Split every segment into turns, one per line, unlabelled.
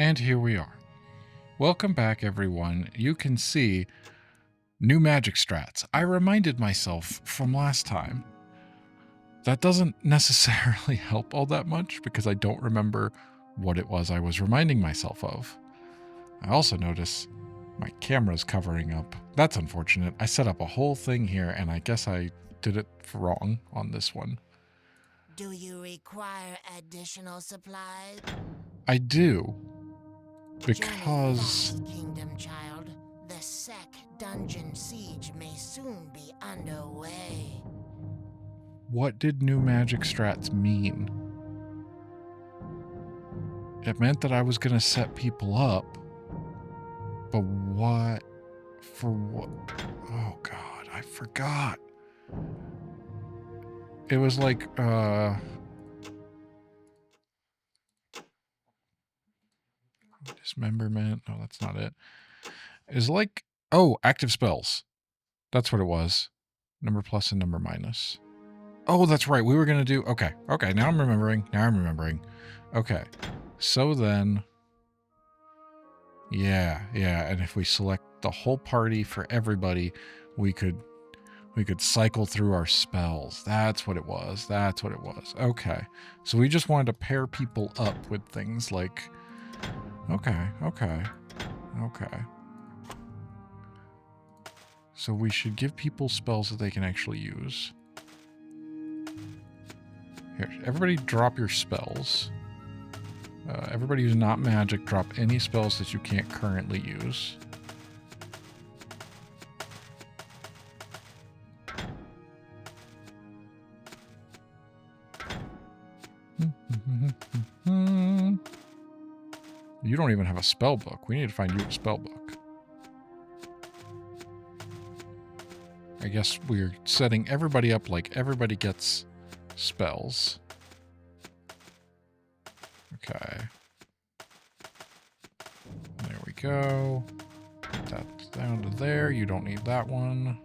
And here we are. Welcome back, everyone. You can see new magic strats. I reminded myself from last time. That doesn't necessarily help all that much because I don't remember what it was I was reminding myself of. I also notice my camera's covering up. That's unfortunate. I set up a whole thing here and I guess I did it wrong on this one.
Do you require additional supplies?
I do.
Journey
Because...
fast, Kingdom Child. The Sec dungeon siege may soon be underway.
What did new magic strats mean? It meant that I was going to set people up. But what? For what? Oh god, I forgot. It was like, dismemberment. No, that's not it. It's like, oh, active spells. That's what it was. Number plus and number minus. Oh, that's right. We were going to do, okay. Now I'm remembering. Okay. So then, yeah. And if we select the whole party for everybody, we could cycle through our spells. That's what it was. Okay. So we just wanted to pair people up with things like, okay. So we should give people spells that they can actually use. Here, everybody drop your spells. Everybody who's not magic, drop any spells that you can't currently use. You don't even have a spell book. We need to find you a spell book. I guess we're setting everybody up like everybody gets spells. Okay. There we go. Put that down to there. You don't need that one.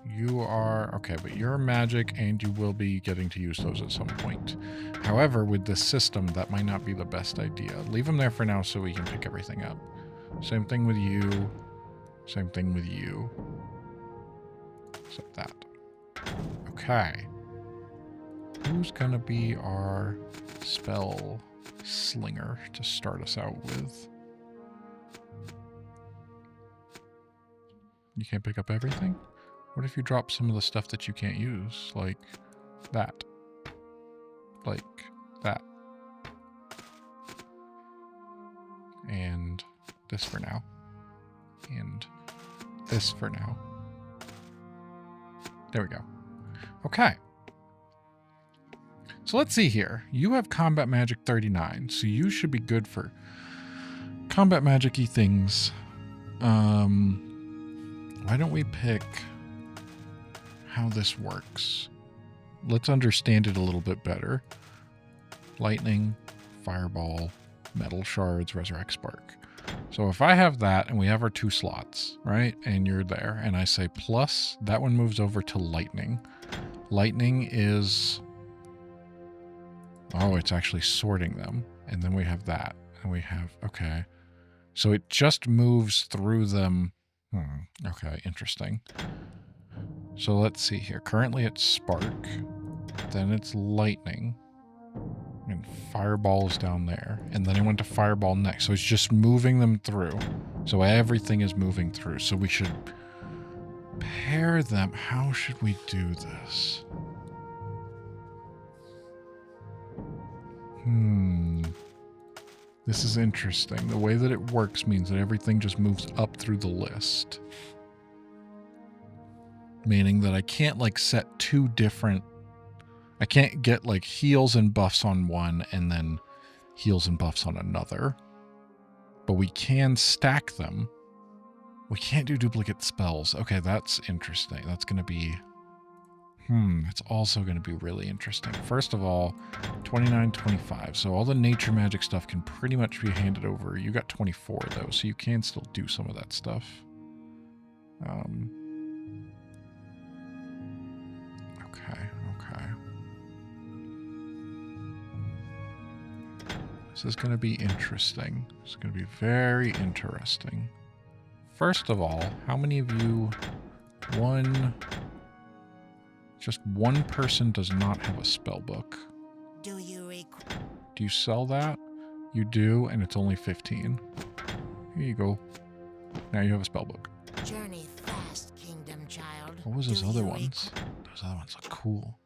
You are... okay, but you're magic and you will be getting to use those at some point. However, with this system, that might not be the best idea. Leave them there for now so we can pick everything up. Same thing with you. Same thing with you. Except that. Okay. Who's gonna be our spell slinger to start us out with? You can't pick up everything? What if you drop some of the stuff that you can't use? Like that. Like that. And this for now. And this for now. There we go. Okay. So let's see here. You have combat magic 39, so you should be good for combat magic-y things. Why don't we pick how this works? Let's understand it a little bit better. Lightning, fireball, metal shards, resurrect spark. So if I have that and we have our 2 slots, right? And you're there and I say plus, that one moves over to lightning. Lightning is... oh, it's actually sorting them. And then we have that. And we have... okay. So it just moves through them. Okay, interesting. So let's see here. Currently it's spark. Then it's lightning. And fireball is down there. And then it went to fireball next. So it's just moving them through. So everything is moving through. So we should pair them. How should we do this? This is interesting. The way that it works means that everything just moves up through the list. Meaning that I can't like set 2 different... I can't get like heals and buffs on one and then heals and buffs on another. But we can stack them. We can't do duplicate spells. Okay, that's interesting. That's going to be... it's also going to be really interesting. First of all, 29, 25. So all the nature magic stuff can pretty much be handed over. You got 24 though, so you can still do some of that stuff. Okay. This is going to be interesting. It's going to be very interesting. First of all, how many of you... Just one person does not have a spell book.
Do
you sell that? You do, and it's only 15. Here you go. Now you have a spell book.
Journey fast, kingdom child.
What was those other ones? Those other ones look cool.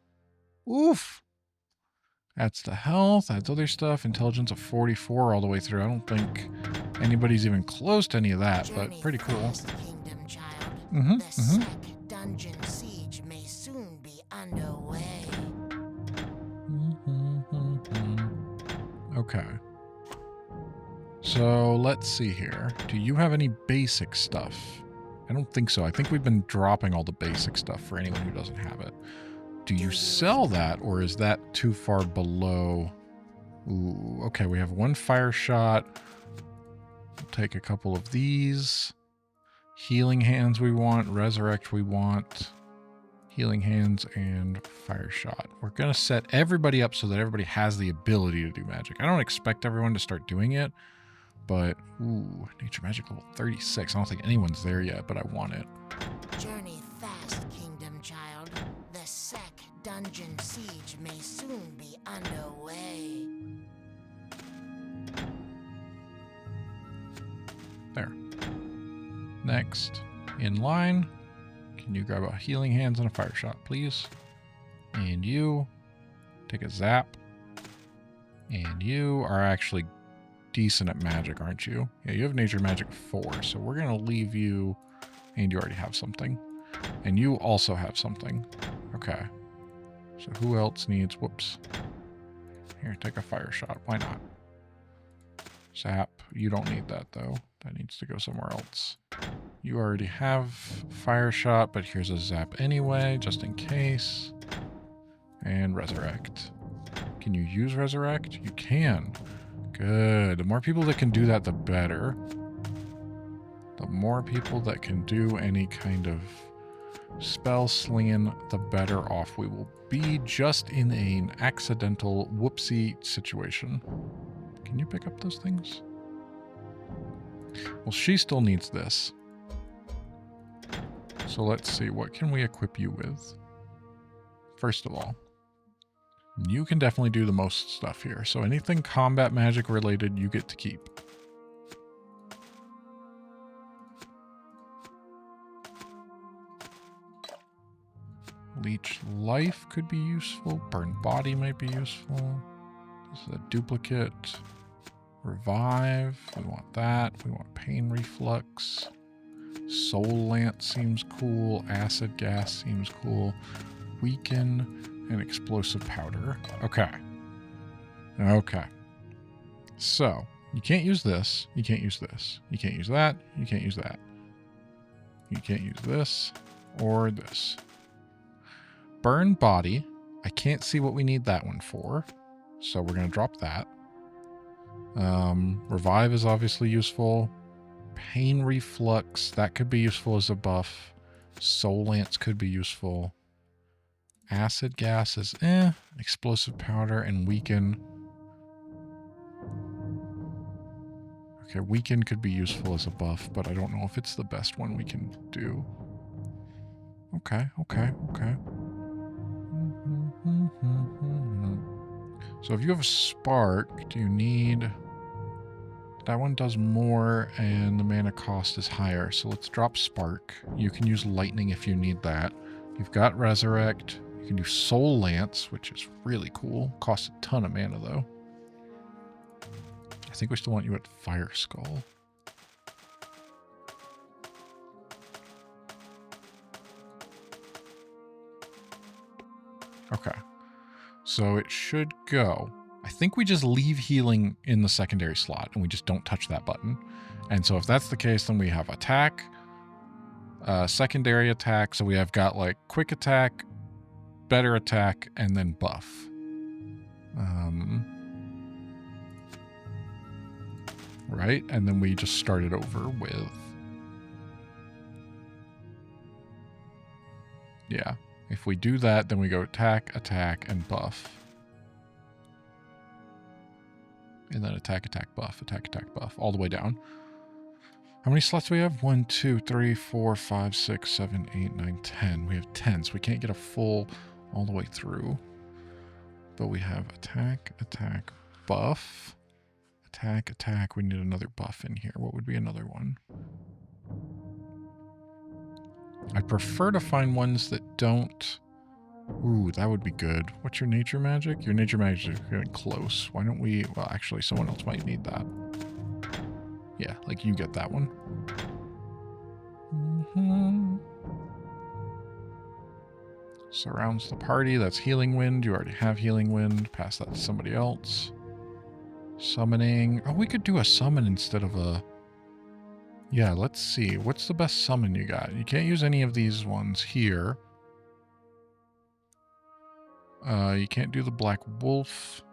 Oof! That's the health, that's other stuff. Intelligence of 44 all the way through. I don't think anybody's even close to any of that, but pretty cool.
Kingdom child.
Mm-hmm.
The Sec dungeon siege may soon be underway.
Okay. So let's see here. Do you have any basic stuff? I don't think so. I think we've been dropping all the basic stuff for anyone who doesn't have it. Do you sell that, or is that too far below? Ooh, okay, we have one fire shot. We'll take a couple of these. Healing hands we want, resurrect we want. Healing hands and fire shot. We're going to set everybody up so that everybody has the ability to do magic. I don't expect everyone to start doing it, but ooh, nature magic level 36. I don't think anyone's there yet, but I want it.
Journey fast, kingdom child. The Sec dungeon siege may soon be underway.
There. Next, in line, can you grab a healing hands and a fire shot, please? And you take a zap. And you are actually decent at magic, aren't you? Yeah, you have nature magic 4, so we're going to leave you, and you already have something. And you also have something. Okay. So who else needs, whoops. Here, take a fire shot. Why not? Zap. You don't need that, though. That needs to go somewhere else. You already have fire shot, but here's a zap anyway, just in case. And resurrect. Can you use resurrect? You can. Good. The more people that can do that, the better. The more people that can do any kind of spell slinging, the better off we will be, just in an accidental whoopsie situation. Can you pick up those things? Well, she still needs this. So let's see, what can we equip you with? First of all, you can definitely do the most stuff here. So anything combat magic related, you get to keep. Leech life could be useful. Burn body might be useful. This is a duplicate. Revive, we want that. We want pain reflux. Soul lance seems cool. Acid gas seems cool. Weaken and explosive powder. Okay. Okay. So, you can't use this. You can't use this. You can't use that. You can't use that. You can't use this or this. Burn body. I can't see what we need that one for. So we're going to drop that. Revive is obviously useful. Pain reflux, that could be useful as a buff. Soul lance could be useful. Acid gas is explosive powder and weaken. Okay, weaken could be useful as a buff, but I don't know if it's the best one we can do. Okay. So if you have a spark, do you need... That one does more and the mana cost is higher. So let's drop spark. You can use lightning if you need that. You've got resurrect. You can do soul lance, which is really cool. Costs a ton of mana though. I think we still want you at fire skull. Okay. So it should go. I think we just leave healing in the secondary slot and we just don't touch that button. And so if that's the case, then we have attack, secondary attack. So we have got like quick attack, better attack, and then buff. Right? And then we just start it over with... Yeah. If we do that, then we go attack, attack, and buff. And then attack, buff, all the way down. How many slots do we have? 1, 2, 3, 4, 5, 6, 7, 8, 9, 10. We have 10, so we can't get a full all the way through. But we have attack, buff. Attack. We need another buff in here. What would be another one? I prefer to find ones that don't... Ooh, that would be good. What's your nature magic? Your nature magic is getting close. Why don't we... Well, actually, someone else might need that. Yeah, like you get that one. Surrounds the party. That's healing wind. You already have healing wind. Pass that to somebody else. Summoning. Oh, we could do a summon instead of a... Yeah, let's see. What's the best summon you got? You can't use any of these ones here. You can't do the Black Wolf.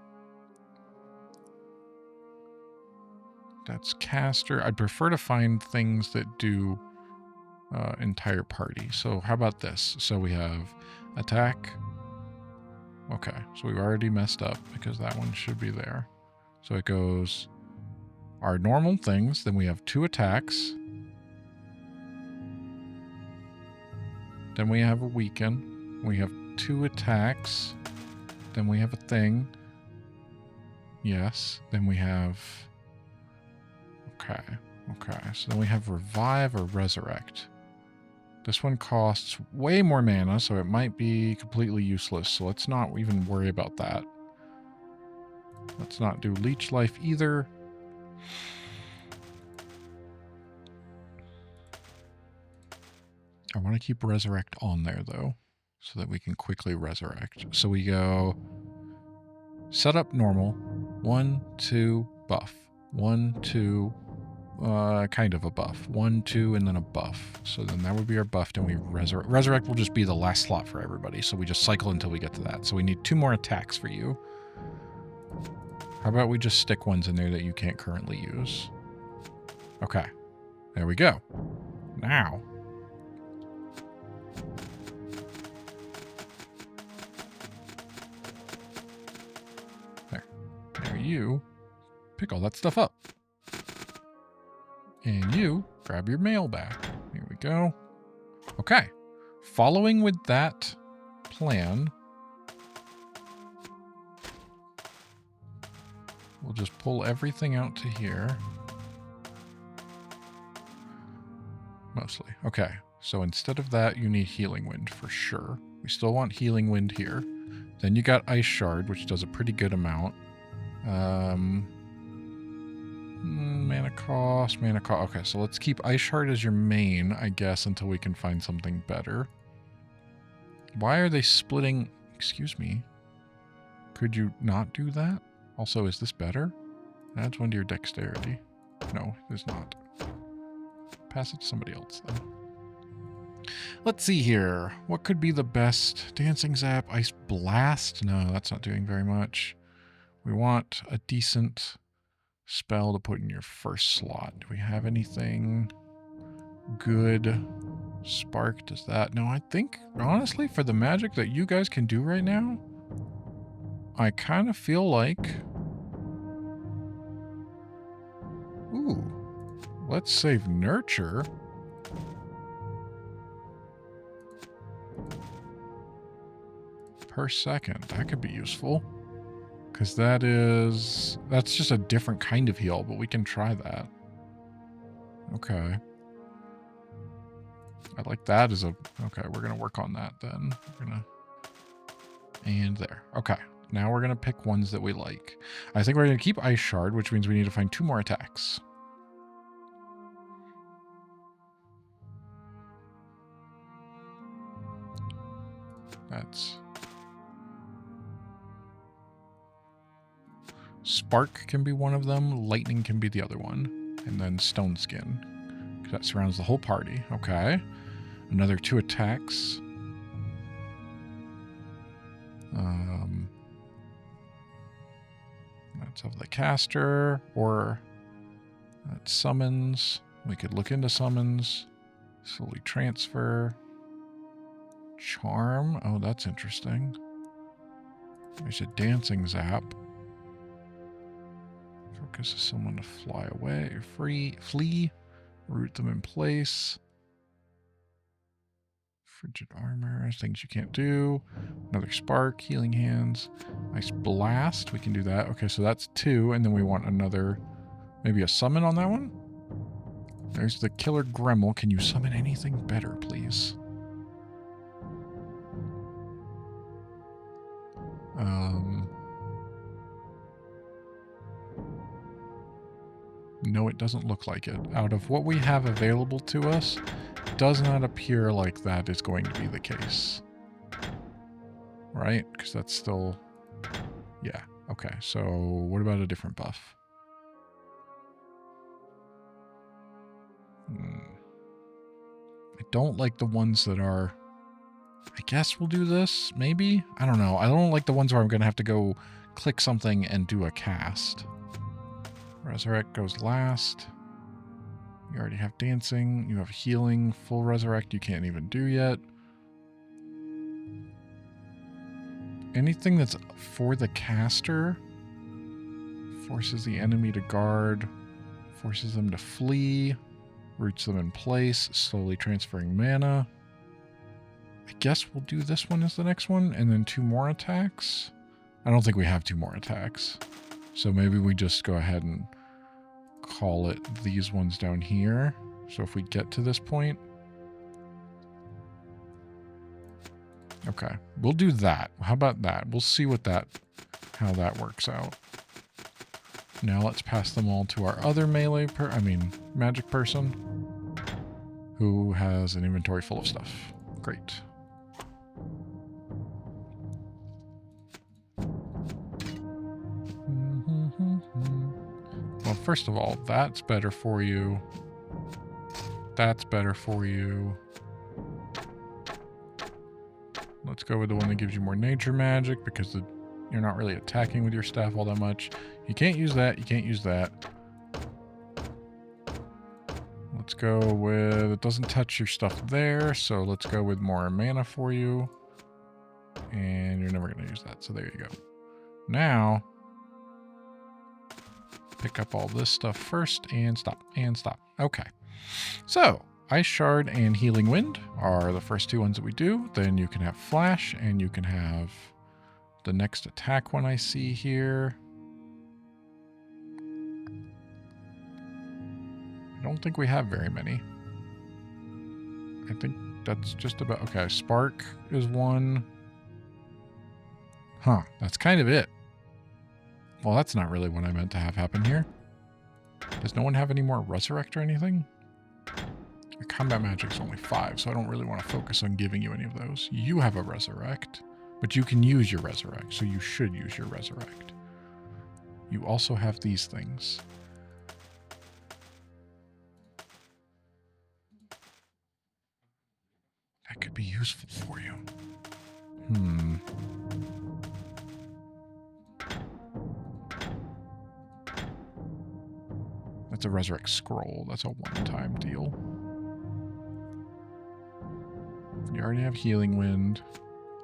That's caster. I'd prefer to find things that do entire party. So how about this? So we have attack. Okay, so we've already messed up because that one should be there. So it goes our normal things. Then we have 2 attacks. Then we have a weaken. We have 2 attacks. Then we have a thing. Yes. Then we have... Okay. So then we have revive or resurrect. This one costs way more mana, so it might be completely useless. So let's not even worry about that. Let's not do leech life either. I want to keep resurrect on there though, so that we can quickly resurrect. So we go set up normal, 1, 2, buff, 1, 2, kind of a buff, 1, 2, and then a buff. So then that would be our buff, and we resurrect. Resurrect will just be the last slot for everybody. So we just cycle until we get to that. So we need 2 more attacks for you. How about we just stick ones in there that you can't currently use? Okay, there we go. Now. There you pick all that stuff up. And you grab your mail back. Here we go. Okay. Following with that plan, we'll just pull everything out to here. Mostly. Okay. So instead of that, you need healing wind for sure. We still want healing wind here. Then you got ice shard, which does a pretty good amount. Mana cost. Okay, so let's keep ice shard as your main, I guess, until we can find something better. Why are they splitting? Excuse me. Could you not do that? Also, is this better? Adds 1 to your dexterity. No, it is not. Pass it to somebody else then. Let's see here. What could be the best? Dancing Zap, Ice Blast? No, that's not doing very much. We want a decent spell to put in your first slot. Do we have anything good? Spark does that. No, I think, honestly, for the magic that you guys can do right now, I kind of feel like... Ooh. Let's save Nurture. Per second. That could be useful. Because that's just a different kind of heal, but we can try that. Okay. I like that as a... Okay, we're going to work on that then. We're going to... And there. Okay. Now we're going to pick ones that we like. I think we're going to keep Ice Shard, which means we need to find 2 more attacks. That's... Spark can be one of them. Lightning can be the other one. And then Stone Skin. Because that surrounds the whole party. Okay. Another 2 attacks. Let's have the caster. Or that's summons. We could look into summons. Slowly transfer. Charm. Oh, that's interesting. There's a dancing zap. Focuses someone to fly away, flee, root them in place. Frigid armor, things you can't do. Another spark, healing hands. Ice blast, we can do that. Okay, so that's 2, and then we want another, maybe a summon on that one? There's the killer Gremel. Can you summon anything better, please? No, it doesn't look like it. Out of what we have available to us, it does not appear like that is going to be the case. Right? Because that's still... Yeah. Okay, so what about a different buff? I don't like the ones that are... I guess we'll do this, maybe? I don't know. I don't like the ones where I'm going to have to go click something and do a cast. Resurrect goes last. You already have dancing. You have healing. Full resurrect you can't even do yet. Anything that's for the caster forces the enemy to guard, forces them to flee, roots them in place, slowly transferring mana. I guess we'll do this one as the next one, and then 2 more attacks. I don't think we have 2 more attacks. So maybe we just go ahead and call it these ones down here. So if we get to this point... Okay, we'll do that. How about that? We'll see what how that works out. Now let's pass them all to our other melee magic person who has an inventory full of stuff. Great. Well, first of all, that's better for you. That's better for you. Let's go with the one that gives you more nature magic because you're not really attacking with your staff all that much. You can't use that. You can't use that. Let's go with... It doesn't touch your stuff there, so let's go with more mana for you. And you're never going to use that, so there you go. Now, pick up all this stuff first and stop, and stop. Okay. So, Ice Shard and Healing Wind are the first 2 ones that we do. Then you can have Flash, and you can have the next attack one I see here. I don't think we have very many. I think that's just about... Okay, Spark is one. Huh, that's kind of it. Well, that's not really what I meant to have happen here. Does no one have any more Resurrect or anything? Your combat magic's only 5, so I don't really want to focus on giving you any of those. You have a Resurrect, but you can use your Resurrect, so you should use your Resurrect. You also have these things. That could be useful for you. That's a Resurrect Scroll. That's a one-time deal. You already have Healing Wind.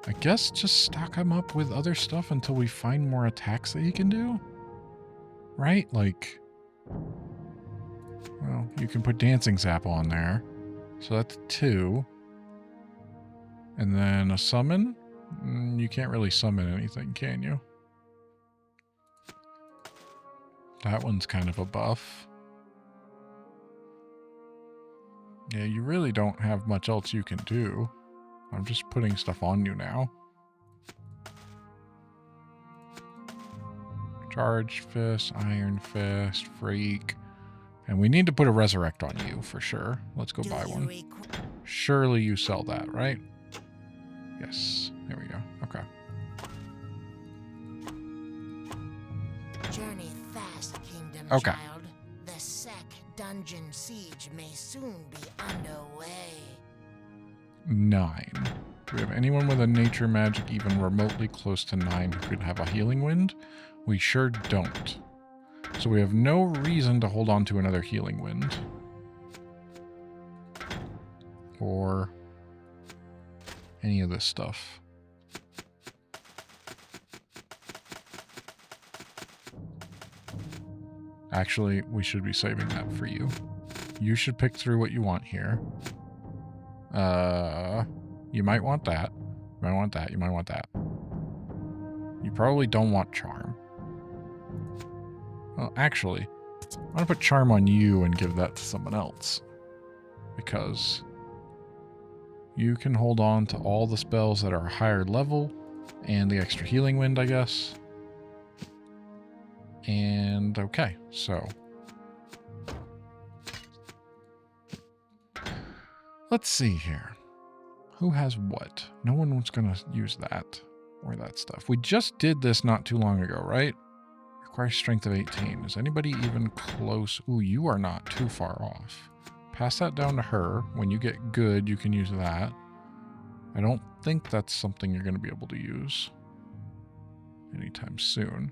I guess just stock him up with other stuff until we find more attacks that he can do. Right? Like... Well, you can put Dancing Zap on there. So that's 2. And then a summon? You can't really summon anything, can you? That one's kind of a buff. Yeah, you really don't have much else you can do. I'm just putting stuff on you now. Charge Fist, Iron Fist, Freak. And we need to put a Resurrect on you for sure. Let's go buy one. Surely you sell that, right? Yes. There we go. Okay.
Journey fast, Kingdom
Okay.
Child. The Sec dungeon siege may soon be underway.
9. Do we have anyone with a nature magic even remotely close to 9 who could have a Healing Wind? We sure don't. So we have no reason to hold on to another Healing Wind. Or any of this stuff. Actually, we should be saving that for you. You should pick through what you want here. You might want that. You might want that. You might want that. You probably don't want charm. Well, actually, I'm going to put charm on you and give that to someone else. Because you can hold on to all the spells that are higher level and the extra healing wind, I guess. And okay, so let's see here. Who has what? No one was going to use that or that stuff. We just did this not too long ago, right? Requires strength of 18. Is anybody even close? Ooh, you are not too far off. Pass that down to her. When you get good, you can use that. I don't think that's something you're going to be able to use anytime soon.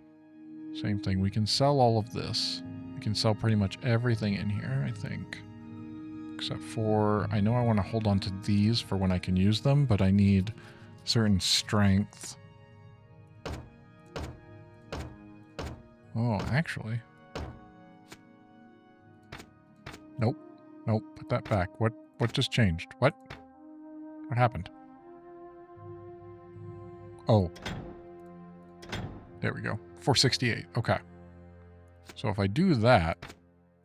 Same thing. We can sell all of this. We can sell pretty much everything in here, I think. Except for, I know I want to hold on to these for when I can use them, but I need certain strength. Oh, actually. Nope. Nope. Put that back. What just changed? What happened? Oh. There we go. 468. Okay. So if I do that,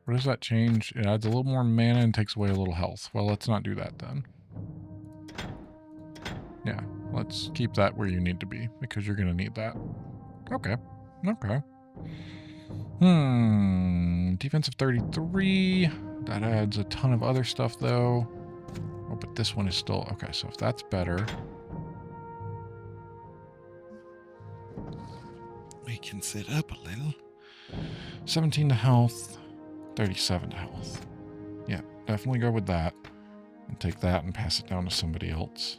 what does that change? It adds a little more mana and takes away a little health. Well, let's not do that then. Yeah, let's keep that where you need to be because you're going to need that. Okay. Okay. Defensive 33. That adds a ton of other stuff though. Oh, but this one is still... Okay, so if that's better... we can sit up a little. 17 to health. 37 to health. Yeah, definitely go with that. And take that and pass it down to somebody else.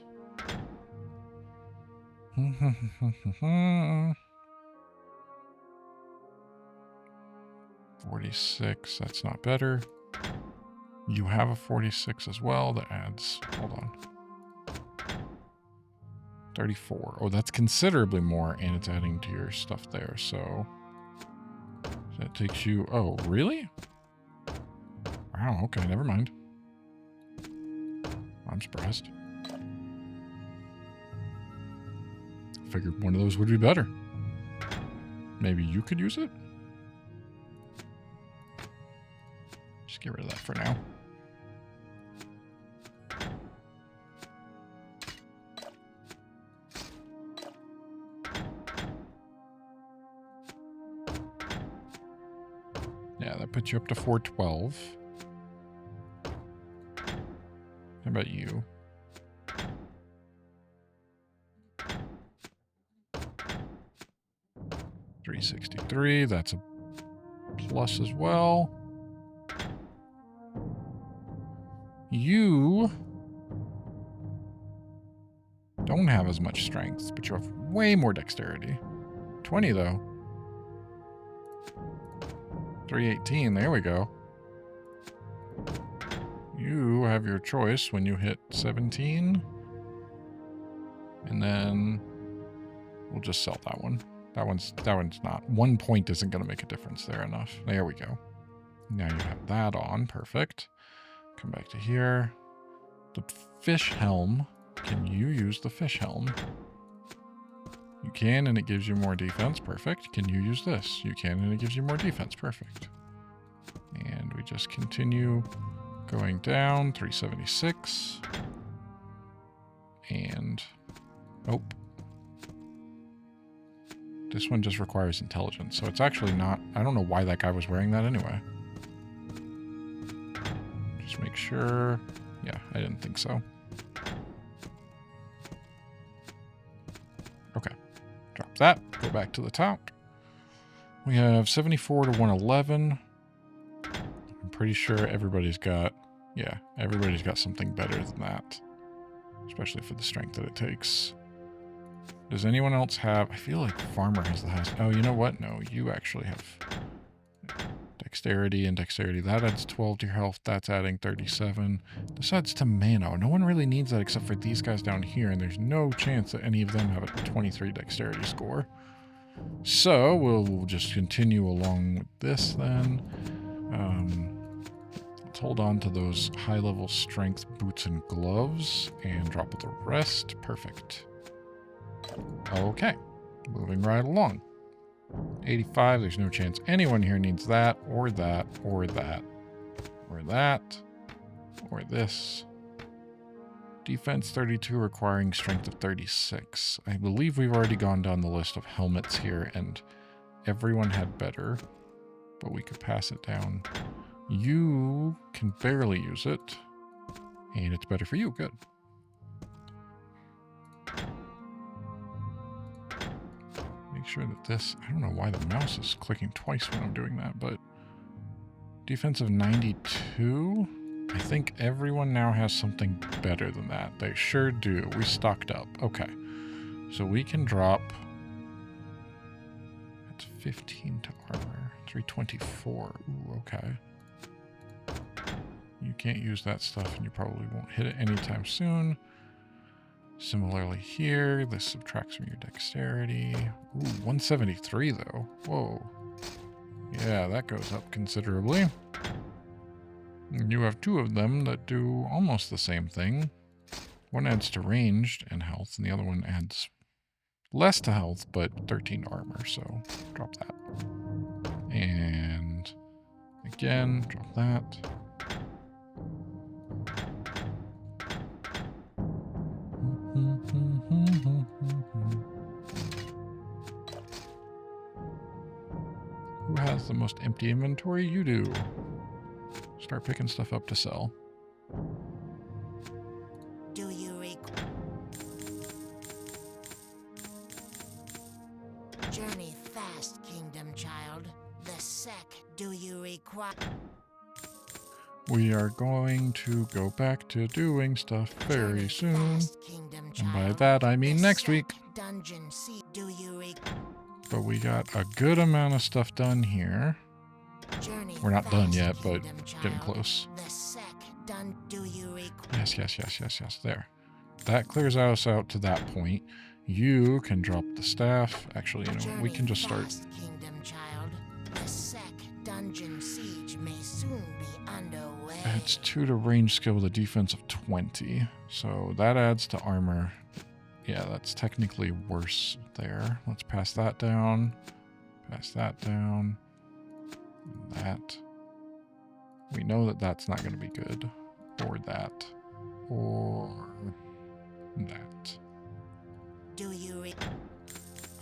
46, that's not better. You have a 46 as well. That adds, hold on. 34. Oh, that's considerably more, and it's adding to your stuff there, so that takes you, oh, really? Wow, okay, never mind. I'm surprised. Figured one of those would be better. Maybe you could use it? Just get rid of that for now. Yeah, that puts you up to 412. How about you? $363, that's a plus as well. You don't have as much strength, but you have way more dexterity. 20 though. 318, there we go. You have your choice when you hit 17. And then we'll just sell that one. That one's not. 1 point isn't going to make a difference there enough. There we go. Now you have that on. Perfect. Come back to here. The fish helm. Can you use the fish helm? You can, and it gives you more defense. Perfect. Can you use this? You can, and it gives you more defense. Perfect. And we just continue going down. 376. And... oh. This one just requires intelligence, so it's actually not... I don't know why that guy was wearing that anyway. Just make sure... yeah, I didn't think so. Okay. Drop that. Go back to the top. We have 74 to 111. I'm pretty sure everybody's got... yeah, everybody's got something better than that. Especially for the strength that it takes. Does anyone else have... I feel like Farmer has the highest... oh, you know what? No, you actually have dexterity and dexterity. That adds 12 to your health. That's adding 37. This adds to mana. No one really needs that except for these guys down here, and there's no chance that any of them have a 23 dexterity score. So we'll just continue along with this then. Let's hold on to those high-level strength boots and gloves and drop the rest. Perfect. Okay, moving right along. 85, there's no chance anyone here needs that, or that, or that, or that, or this. Defense 32 requiring strength of 36. I believe we've already gone down the list of helmets here, and everyone had better, but we could pass it down. You can barely use it, and it's better for you. Good. Make sure that this, I don't know why the mouse is clicking twice when I'm doing that, but defensive 92. I think everyone now has something better than that. They sure do. We stocked up. Okay. So we can drop, that's 15 to armor, 324. Ooh, okay. You can't use that stuff and you probably won't hit it anytime soon. Similarly here, this subtracts from your dexterity. Ooh, 173 though. Whoa. Yeah, that goes up considerably. You have two of them that do almost the same thing. One adds to ranged and health, and the other one adds less to health, but 13 to armor, so drop that. And again, drop that. Who has the most empty inventory? You do. Start picking stuff up to sell.
Do you journey fast, Kingdom Child? The sec, do you require?
We are going to go back to doing stuff very soon. And by that I mean next week.
Dungeon C, do you
But we got a good amount of stuff done here. We're not done yet, but getting close. Yes. There. That clears us out to that point. You can drop the staff. Actually, you know, we can just start. It's 2 to range skill with a defense of 20. So that adds to armor. Yeah, that's technically worse there. Let's pass that down. Pass that down. That. We know that that's not going to be good. Or that. Or that.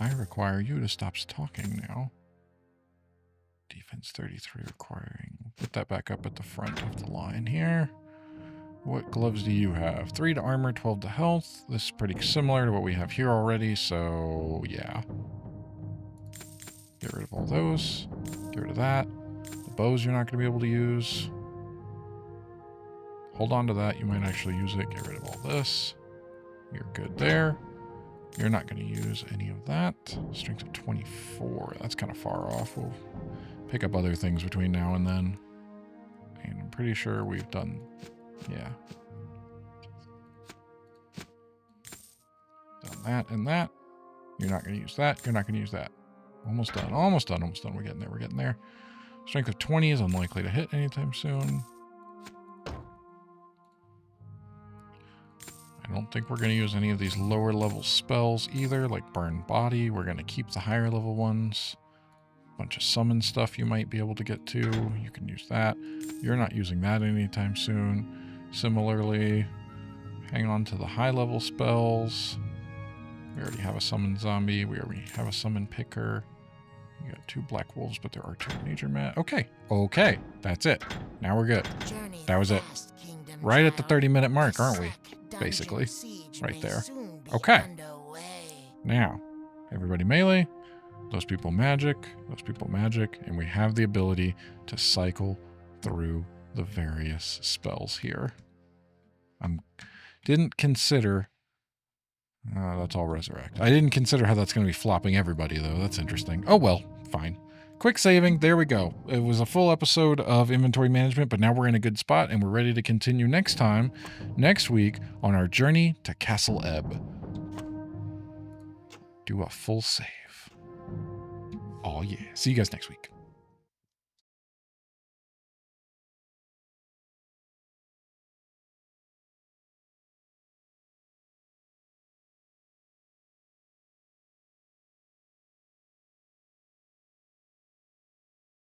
I require you to stop talking now. Defense 33 requiring. Put that back up at the front of the line here. What gloves do you have? 3 to armor, 12 to health. This is pretty similar to what we have here already, so yeah. Get rid of all those. Get rid of that. The bows you're not going to be able to use. Hold on to that. You might actually use it. Get rid of all this. You're good there. You're not going to use any of that. Strength of 24. That's kind of far off. We'll pick up other things between now and then. And I'm pretty sure we've done... Yeah. Done that and that. You're not going to use that. You're not going to use that. Almost done. Almost done. Almost done. We're getting there. We're getting there. Strength of 20 is unlikely to hit anytime soon. I don't think we're going to use any of these lower level spells either, like Burn Body. We're going to keep the higher level ones. Bunch of summon stuff you might be able to get to. You can use that. You're not using that anytime soon. Similarly, hang on to the high level spells. We already have a summon zombie. We already have a summon picker. You got 2 black wolves, but there are 2 major Okay. Okay. That's it. Now we're good. That was it. Right at the 30-minute mark, aren't we? Basically. Right there. Okay. Now, everybody melee. Those people magic. Those people magic. And we have the ability to cycle through the various spells here. Didn't consider... that's all resurrect. I didn't consider how that's going to be flopping everybody, though. That's interesting. Oh, well. Fine. Quick saving. There we go. It was a full episode of inventory management, but now we're in a good spot, and we're ready to continue next week, on our journey to Castle Ebb. Do a full save. Oh, yeah. See you guys next week.